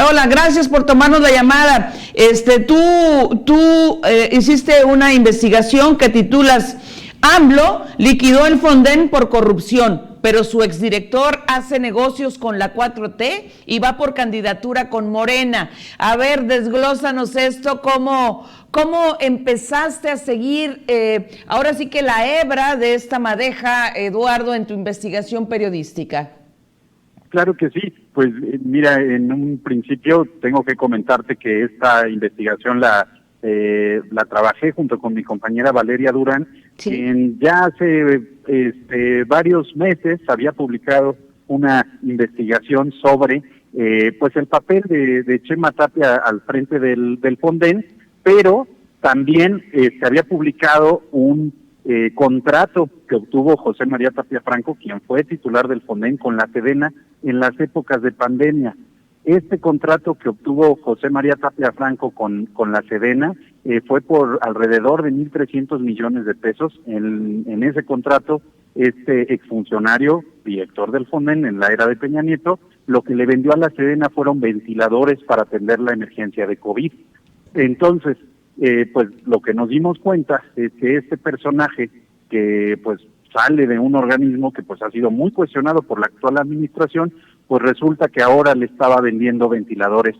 Hola, gracias por tomarnos la llamada. Tú hiciste una investigación que titulas AMLO liquidó el Fonden por corrupción, pero su exdirector hace negocios con la 4T y va por candidatura con Morena. A ver, desglósanos esto, ¿cómo empezaste a seguir, ahora sí que la hebra de esta madeja, Eduardo, en tu investigación periodística? Claro que sí, pues mira, en un principio tengo que comentarte que esta investigación la trabajé junto con mi compañera Valeria Durán, ¿Sí? quien ya hace varios meses había publicado una investigación sobre pues el papel de Chema Tapia al frente del Fonden, pero también se había publicado un contrato que obtuvo José María Tapia Franco, quien fue titular del Fonden, con la Sedena en las épocas de pandemia. Este contrato que obtuvo José María Tapia Franco con la Sedena fue por alrededor de 1.300 millones de pesos. En ese contrato, este exfuncionario, director del Fonden en la era de Peña Nieto, lo que le vendió a la Sedena fueron ventiladores para atender la emergencia de COVID. Entonces, pues lo que nos dimos cuenta es que este personaje que pues sale de un organismo que pues ha sido muy cuestionado por la actual administración, pues resulta que ahora le estaba vendiendo ventiladores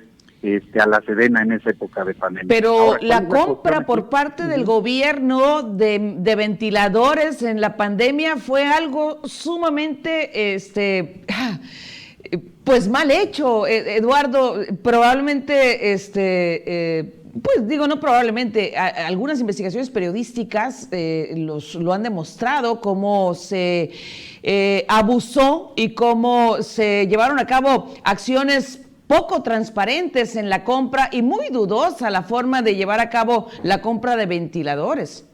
a la Sedena en esa época de pandemia. Pero ahora, la compra por parte del gobierno de ventiladores en la pandemia fue algo sumamente pues mal hecho, Eduardo. Probablemente pues digo, no probablemente, algunas investigaciones periodísticas lo han demostrado, cómo se abusó y cómo se llevaron a cabo acciones poco transparentes en la compra y muy dudosa la forma de llevar a cabo la compra de ventiladores.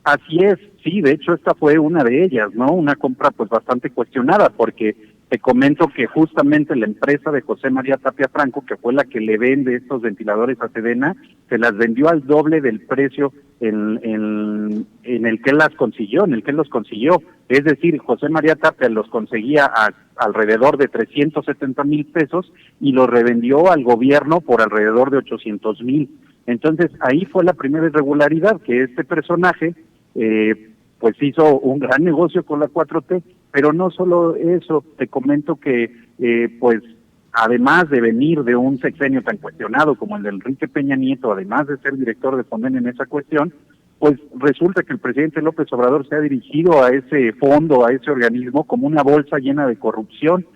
Así es, sí, de hecho esta fue una de ellas, ¿no? Una compra pues bastante cuestionada, porque te comento que justamente la empresa de José María Tapia Franco, que fue la que le vende estos ventiladores a Sedena, se las vendió al doble del precio en el que las consiguió, en el que los consiguió. Es decir, José María Tapia los conseguía a alrededor de 370,000 pesos y los revendió al gobierno por alrededor de 800,000. Entonces ahí fue la primera irregularidad, que este personaje pues hizo un gran negocio con la 4T, pero no solo eso, te comento que pues además de venir de un sexenio tan cuestionado como el de Enrique Peña Nieto, además de ser director de Fonden en esa cuestión, pues resulta que el presidente López Obrador se ha dirigido a ese fondo, a ese organismo, como una bolsa llena de corrupción,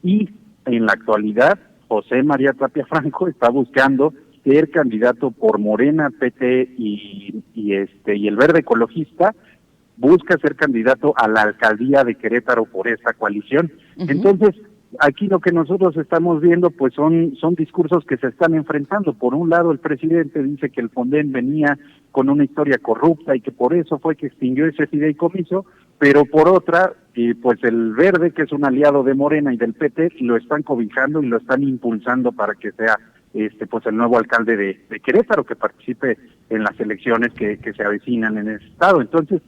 y en la actualidad José María Tapia Franco está buscando ser candidato por Morena, PT y el Verde Ecologista. Busca ser candidato a la alcaldía de Querétaro por esta coalición. Entonces, aquí lo que nosotros estamos viendo pues son discursos que se están enfrentando. Por un lado, el presidente dice que el Fonden venía con una historia corrupta y que por eso fue que extinguió ese fideicomiso, pero por otra, pues el Verde, que es un aliado de Morena y del PT, lo están cobijando y lo están impulsando para que sea pues el nuevo alcalde de Querétaro, que participe en las elecciones que se avecinan en ese estado. Entonces,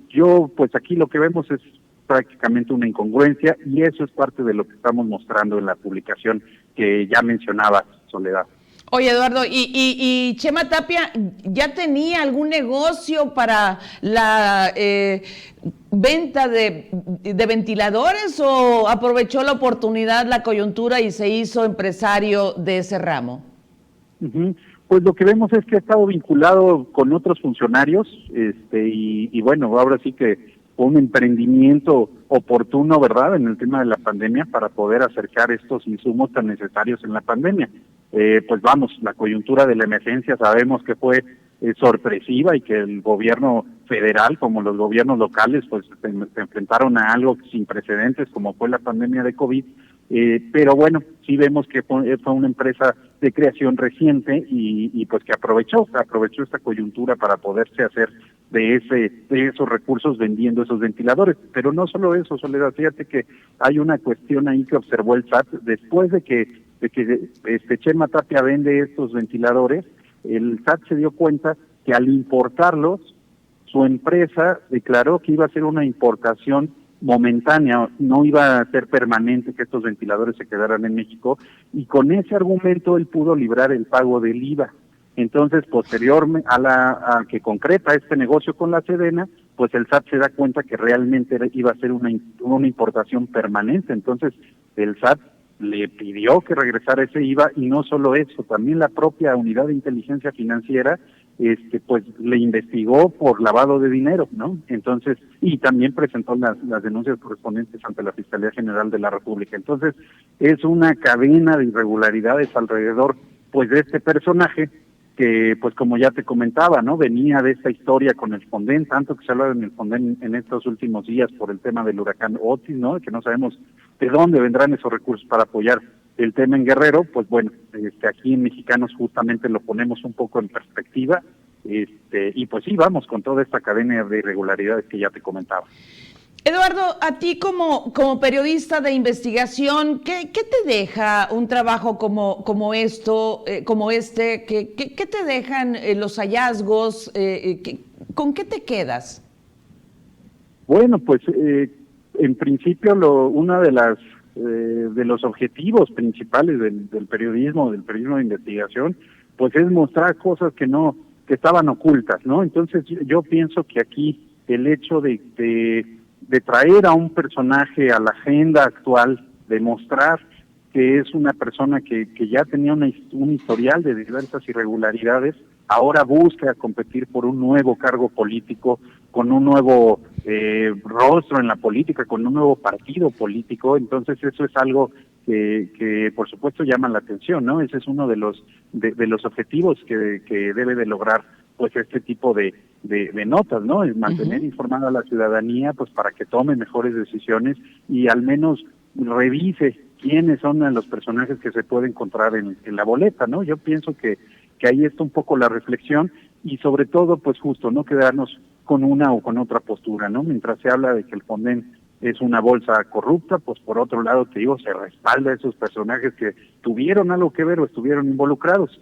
yo pues aquí lo que vemos es prácticamente una incongruencia, y eso es parte de lo que estamos mostrando en la publicación que ya mencionaba Soledad. Oye, Eduardo, ¿y Chema Tapia ya tenía algún negocio para la venta de ventiladores, o aprovechó la oportunidad, la coyuntura, y se hizo empresario de ese ramo? Pues lo que vemos es que ha estado vinculado con otros funcionarios, y bueno, ahora sí que un emprendimiento oportuno, ¿verdad?, en el tema de la pandemia, para poder acercar estos insumos tan necesarios en la pandemia. Pues vamos, la coyuntura de la emergencia sabemos que fue sorpresiva, y que el gobierno federal como los gobiernos locales pues se enfrentaron a algo sin precedentes como fue la pandemia de COVID. Pero bueno, sí vemos que fue una empresa de creación reciente y pues que aprovechó esta coyuntura para poderse hacer de esos recursos vendiendo esos ventiladores. Pero no solo eso, Soledad, fíjate que hay una cuestión ahí que observó el SAT después de que Chema Tapia vende estos ventiladores. El SAT se dio cuenta que al importarlos, su empresa declaró que iba a hacer una importación momentánea, no iba a ser permanente que estos ventiladores se quedaran en México, y con ese argumento él pudo librar el pago del IVA. Entonces, posterior a que concreta este negocio con la Sedena, pues el SAT se da cuenta que realmente iba a ser una importación permanente. Entonces, el SAT le pidió que regresara ese IVA, y no solo eso, también la propia Unidad de Inteligencia Financiera pues le investigó por lavado de dinero, ¿no? Entonces, y también presentó las denuncias correspondientes ante la Fiscalía General de la República. Entonces, es una cadena de irregularidades alrededor, pues, de este personaje que, pues, como ya te comentaba, ¿no? Venía de esta historia con el Fonden, tanto que se habla en el Fonden en estos últimos días por el tema del huracán Otis, ¿no? Que no sabemos de dónde vendrán esos recursos para apoyar el tema en Guerrero. Pues bueno, aquí en Mexicanos justamente lo ponemos un poco en perspectiva, y pues sí, vamos con toda esta cadena de irregularidades que ya te comentaba. Eduardo, a ti como periodista de investigación, ¿qué te deja un trabajo como este? ¿Qué te dejan los hallazgos? ¿Con qué te quedas? Bueno, pues en principio uno de los objetivos principales del periodismo de investigación, pues es mostrar cosas que estaban ocultas, ¿no? Entonces yo pienso que aquí el hecho de traer a un personaje a la agenda actual, de mostrar que es una persona que ya tenía un historial de diversas irregularidades, ahora busca competir por un nuevo cargo político, con un nuevo rostro en la política, con un nuevo partido político. Entonces eso es algo que por supuesto llama la atención, ¿no? Ese es uno de los objetivos que debe de lograr, pues, este tipo de notas, ¿no? Es mantener informada a la ciudadanía, pues, para que tome mejores decisiones y al menos revise quiénes son los personajes que se puede encontrar en la boleta, ¿no? Yo pienso que ahí está un poco la reflexión, y sobre todo, pues, justo no quedarnos con una o con otra postura, ¿no? Mientras se habla de que el Fonden es una bolsa corrupta, pues por otro lado, te digo, se respalda a esos personajes que tuvieron algo que ver o estuvieron involucrados.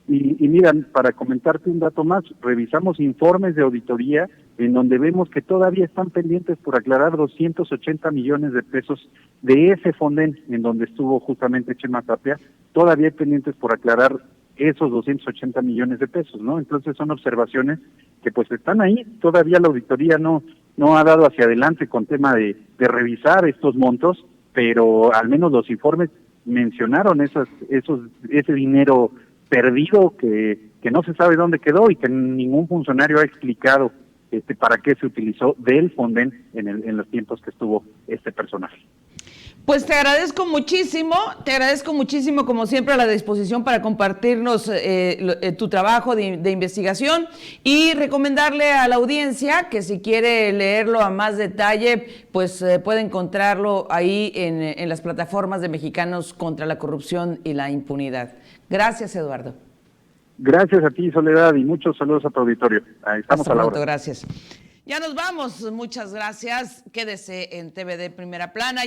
Y mira, para comentarte un dato más, revisamos informes de auditoría en donde vemos que todavía están pendientes por aclarar 280 millones de pesos de ese Fonden en donde estuvo justamente Chema Tapia, todavía hay pendientes por aclarar esos 280 millones de pesos, ¿no? Entonces son observaciones que pues están ahí, todavía la auditoría no ha dado hacia adelante con tema de revisar estos montos, pero al menos los informes mencionaron ese dinero perdido que no se sabe dónde quedó y que ningún funcionario ha explicado para qué se utilizó del Fonden en los tiempos que estuvo este personaje. Pues te agradezco muchísimo como siempre a la disposición para compartirnos tu trabajo de investigación, y recomendarle a la audiencia que si quiere leerlo a más detalle, pues puede encontrarlo ahí en las plataformas de Mexicanos contra la Corrupción y la Impunidad. Gracias, Eduardo. Gracias a ti, Soledad, y muchos saludos a tu auditorio. Estamos a la hora. Gracias. Ya nos vamos, muchas gracias. Quédese en TVD Primera Plana.